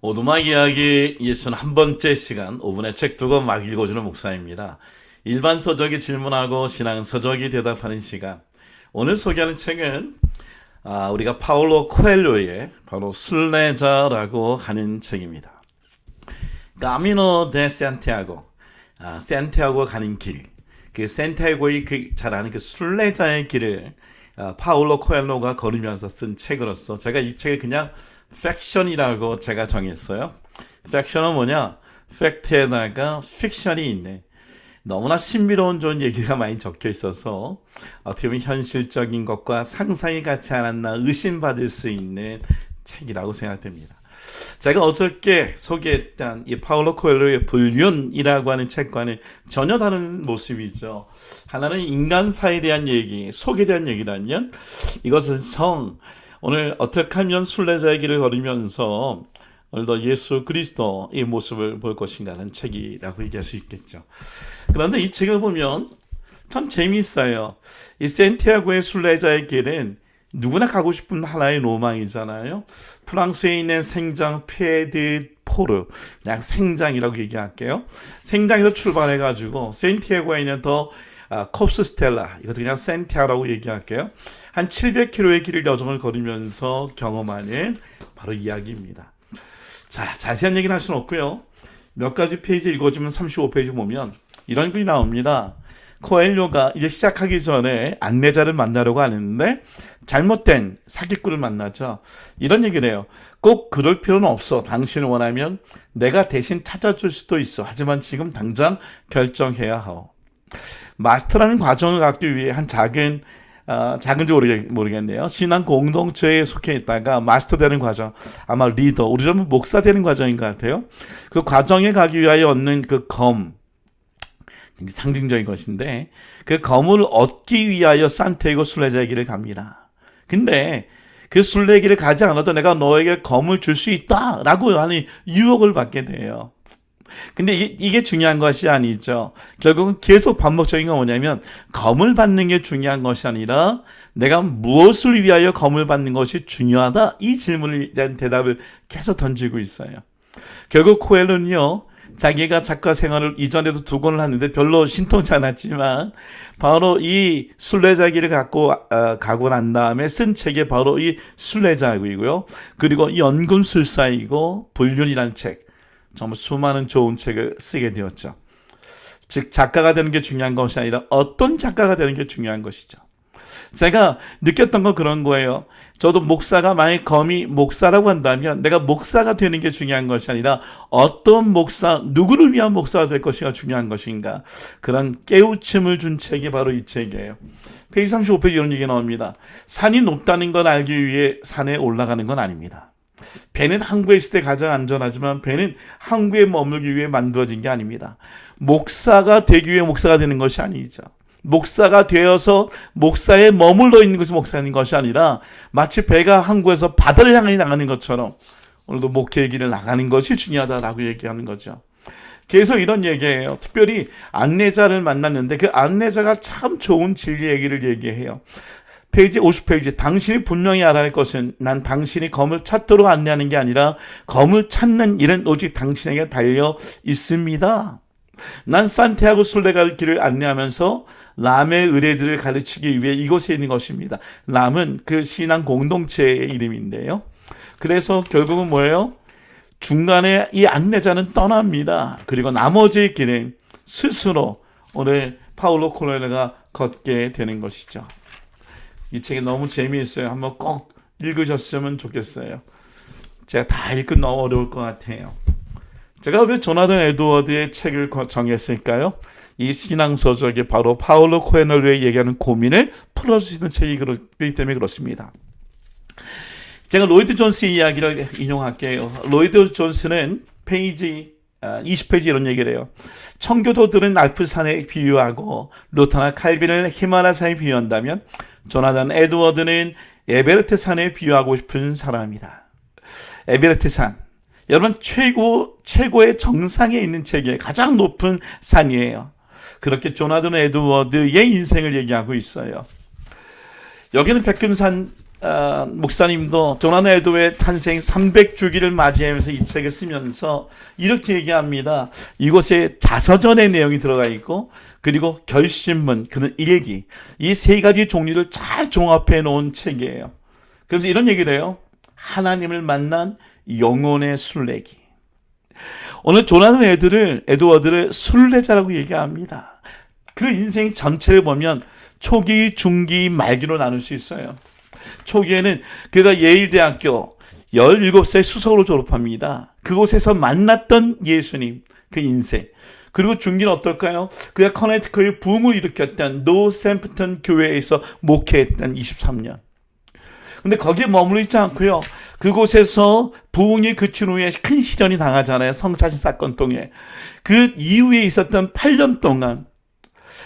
오두막 이야기 61번째 시간 5분의 책 두 권 막 읽어주는 목사입니다. 일반 서적이 질문하고 신앙 서적이 대답하는 시간. 오늘 소개하는 책은 우리가 파울로 코엘료의 바로 순례자라고 하는 책입니다. 까미노 데 산티아고, 산티아고 가는 길, 그 산티아고의 잘 아는 그 순례자의 길을 파울로 코엘료가 걸으면서 쓴 책으로서 제가 이 책을 그냥 팩션이라고 제가 정했어요. 팩션은 뭐냐? 팩트에다가 픽션이 있네. 너무나 신비로운 좋은 얘기가 많이 적혀 있어서 어떻게 보면 현실적인 것과 상상이 같지 않았나 의심받을 수 있는 책이라고 생각됩니다. 제가 어저께 소개했던 이 파울로 코엘료의 불륜이라고 하는 책과는 전혀 다른 모습이죠. 하나는 인간사에 대한 얘기, 속에 대한 얘기라면 이것은 오늘 어떻게 하면 순례자의 길을 걸으면서 오늘도 예수 그리스도의 모습을 볼 것인가 하는 책이라고 얘기할 수 있겠죠. 그런데 이 책을 보면 참 재미있어요. 이 산티아고의 순례자의 길은 누구나 가고 싶은 하나의 로망이잖아요. 프랑스에 있는 생장 페드 포르, 그냥 생장이라고 얘기할게요. 생장에서 출발해가지고 산티아고에 있는 더 콥스 스텔라, 이것도 그냥 산티아라고 얘기할게요. 한 700km의 길을 여정을 걸으면서 경험하는 바로 이야기입니다. 자, 자세한 얘기는 할 수는 없고요. 몇 가지 페이지 읽어주면 35페이지 보면 이런 글이 나옵니다. 코엘료가 이제 시작하기 전에 안내자를 만나려고 하는데 잘못된 사기꾼을 만나죠. 이런 얘기를 해요. 꼭 그럴 필요는 없어. 당신이 원하면 내가 대신 찾아줄 수도 있어. 하지만 지금 당장 결정해야 하오. 마스터라는 과정을 갖기 위해 한 작은지 모르겠네요. 신앙 공동체에 속해 있다가 마스터 되는 과정, 아마 리더, 우리라면 목사 되는 과정인 것 같아요. 그 과정에 가기 위하여 얻는 그 검, 상징적인 것인데 그 검을 얻기 위하여 산티아고 순례자의 길을 갑니다. 근데 그 순례의 길을 가지 않아도 내가 너에게 검을 줄 수 있다라고 하는 유혹을 받게 돼요. 근데 이게 중요한 것이 아니죠. 결국은 계속 반복적인 건 뭐냐면 검을 받는 게 중요한 것이 아니라 내가 무엇을 위하여 검을 받는 것이 중요하다. 이 질문에 대한 대답을 계속 던지고 있어요. 결국 코엘료는요. 자기가 작가 생활을 이전에도 2권을 했는데 별로 신통치 않았지만 바로 이 순례자 길을 가고 난 다음에 쓴 책이 바로 이 순례자이고요. 그리고 연금술사이고 불륜이라는 책. 정말 수많은 좋은 책을 쓰게 되었죠. 즉 작가가 되는 게 중요한 것이 아니라 어떤 작가가 되는 게 중요한 것이죠. 제가 느꼈던 건 그런 거예요. 저도 목사가 만약 검이 목사라고 한다면 내가 목사가 되는 게 중요한 것이 아니라 어떤 목사, 누구를 위한 목사가 될 것인가 중요한 것인가. 그런 깨우침을 준 책이 바로 이 책이에요. 페이지 35페이지 이런 얘기가 나옵니다. 산이 높다는 걸 알기 위해 산에 올라가는 건 아닙니다. 배는 항구에 있을 때 가장 안전하지만 배는 항구에 머물기 위해 만들어진 게 아닙니다. 목사가 되기 위해 목사가 되는 것이 아니죠. 목사가 되어서 목사에 머물러 있는 것이 목사인 것이 아니라 마치 배가 항구에서 바다를 향해 나가는 것처럼 오늘도 목회의 길을 나가는 것이 중요하다라고 얘기하는 거죠. 계속 이런 얘기예요. 특별히 안내자를 만났는데 그 안내자가 참 좋은 진리 얘기를 얘기해요. 페이지 50페이지 당신이 분명히 알아야 할 것은 난 당신이 검을 찾도록 안내하는 게 아니라 검을 찾는 일은 오직 당신에게 달려 있습니다. 난 산티아고 순례자 길을 안내하면서 람의 의뢰들을 가르치기 위해 이곳에 있는 것입니다. 람은 그 신앙 공동체의 이름인데요. 그래서 결국은 뭐예요? 중간에 이 안내자는 떠납니다. 그리고 나머지 길은 스스로 오늘 파울로 코엘료가 걷게 되는 것이죠. 이 책이 너무 재미있어요. 한번 꼭 읽으셨으면 좋겠어요. 제가 다 읽기 너무 어려울 것 같아요. 제가 왜 조나단 에드워드의 책을 정했을까요? 이 신앙서적이 바로 파울로 코엘료의 얘기하는 고민을 풀어줄 수 있는 책이기 때문에 그렇습니다. 제가 로이드 존스의 이야기를 인용할게요. 로이드 존스는 페이지 20페이지 이런 얘기를 해요. 청교도들은 알프산에 비유하고 루터나 칼빈을 히말라야산에 비유한다면 조나단 에드워드는 에베레트 산에 비유하고 싶은 사람이다. 에베레트 산. 여러분 최고의 정상에 있는 책의 가장 높은 산이에요. 그렇게 조나단 에드워드의 인생을 얘기하고 있어요. 여기는 백금산 목사님도 조나단 에드워드의 탄생 300주기를 맞이하면서 이 책을 쓰면서 이렇게 얘기합니다. 이곳에 자서전의 내용이 들어가 있고 그리고 결심문, 그런 일기, 이 세 가지 종류를 잘 종합해 놓은 책이에요. 그래서 이런 얘기를 해요. 하나님을 만난 영혼의 순례기. 오늘 조나단 에드워드를 순례자라고 얘기합니다. 그 인생 전체를 보면 초기, 중기, 말기로 나눌 수 있어요. 초기에는 그가 예일대학교 17세 수석으로 졸업합니다. 그곳에서 만났던 예수님, 그 인생. 그리고 중기는 어떨까요? 그가 커네티컷의 붐을 일으켰던 노샘프턴 교회에서 목회했던 23년. 근데 거기에 머물러 있지 않고요. 그곳에서 부흥이 그친 후에 큰 시련이 당하잖아요. 성차신 사건 통해. 그 이후에 있었던 8년 동안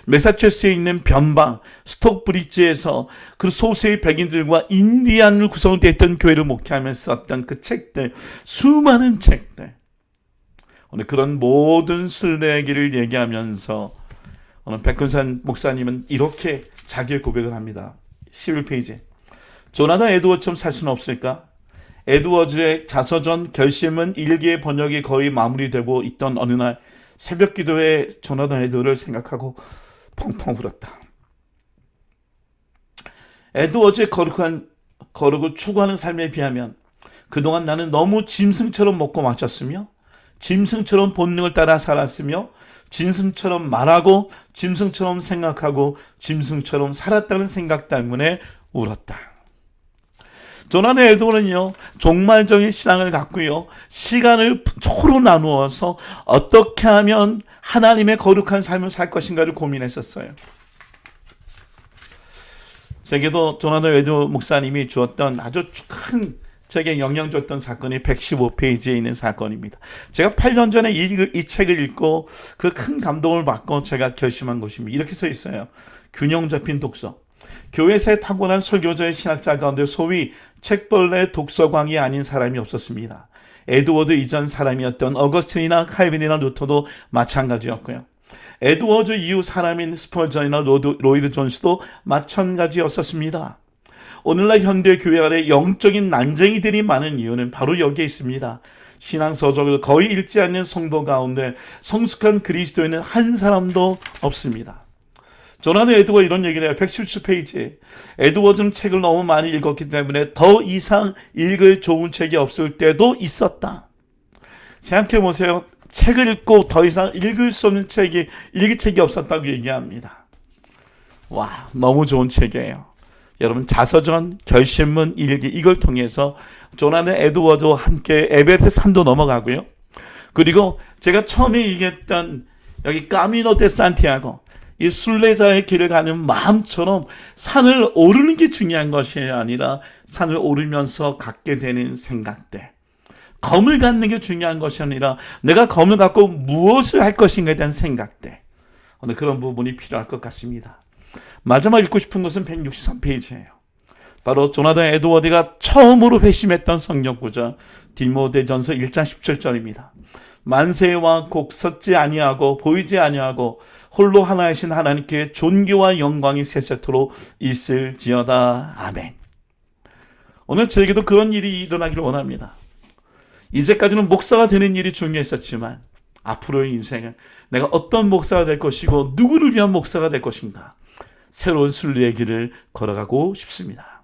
매사추세츠에 있는 변방 스톡브리지에서 그 소수의 백인들과 인디안으로 구성되었던 교회를 목회하면서 썼던 그 책들, 수많은 책들. 오늘 그런 모든 순례기를 얘기하면서 오늘 백근산 목사님은 이렇게 자기의 고백을 합니다. 11페이지. 조나단 에드워드처럼 살 수는 없을까? 에드워즈의 자서전 결심은 일기의 번역이 거의 마무리되고 있던 어느 날 새벽 기도에 조나단 에드워드를 생각하고 펑펑 울었다. 에드워즈의 거룩을 추구하는 삶에 비하면 그동안 나는 너무 짐승처럼 먹고 마셨으며 짐승처럼 본능을 따라 살았으며 짐승처럼 말하고 짐승처럼 생각하고 짐승처럼 살았다는 생각 때문에 울었다. 조나단 에드워드는요, 종말적인 신앙을 갖고요, 시간을 초로 나누어서 어떻게 하면 하나님의 거룩한 삶을 살 것인가를 고민했었어요. 제게도 조나단 에드워드 목사님이 주었던 아주 큰, 제게 영향 줬던 사건이 115페이지에 있는 사건입니다. 제가 8년 전에 이 책을 읽고 그 큰 감동을 받고 제가 결심한 것입니다. 이렇게 써 있어요. 균형 잡힌 독서. 교회에서의 타고난 설교자의 신학자 가운데 소위 책벌레 독서광이 아닌 사람이 없었습니다. 에드워드 이전 사람이었던 어거스틴이나 칼빈이나 루터도 마찬가지였고요. 에드워드 이후 사람인 스펄전이나 로이드 존스도 마찬가지였었습니다. 오늘날 현대 교회 안에 영적인 난쟁이들이 많은 이유는 바로 여기에 있습니다. 신앙서적을 거의 읽지 않는 성도 가운데 성숙한 그리스도인은 한 사람도 없습니다. 조나단 에드워드 이런 얘기를 해요. 117페이지. 에드워드는 책을 너무 많이 읽었기 때문에 더 이상 읽을 좋은 책이 없을 때도 있었다. 생각해 보세요. 책을 읽고 더 이상 읽을 수 없는 읽을 책이 없었다고 얘기합니다. 와, 너무 좋은 책이에요. 여러분, 자서전, 결심문, 일기, 이걸 통해서 조나단 에드워드와 함께 에베레스트 산도 넘어가고요. 그리고 제가 처음에 얘기했던 여기 까미노 데 산티아고, 이 순례자의 길을 가는 마음처럼 산을 오르는 게 중요한 것이 아니라 산을 오르면서 갖게 되는 생각들, 검을 갖는 게 중요한 것이 아니라 내가 검을 갖고 무엇을 할 것인가에 대한 생각들, 오늘 그런 부분이 필요할 것 같습니다. 마지막 읽고 싶은 것은 163페이지예요. 바로 조나단 에드워드가 처음으로 회심했던 성경 구절, 디모데전서 1장 17절입니다. 만세와 곡 섰지 아니하고 보이지 아니하고 홀로 하나이신 하나님께 존귀와 영광이 세세토록 있을지어다. 아멘. 오늘 저에게도 그런 일이 일어나기를 원합니다. 이제까지는 목사가 되는 일이 중요했었지만 앞으로의 인생은 내가 어떤 목사가 될 것이고 누구를 위한 목사가 될 것인가, 새로운 순례의 길을 걸어가고 싶습니다.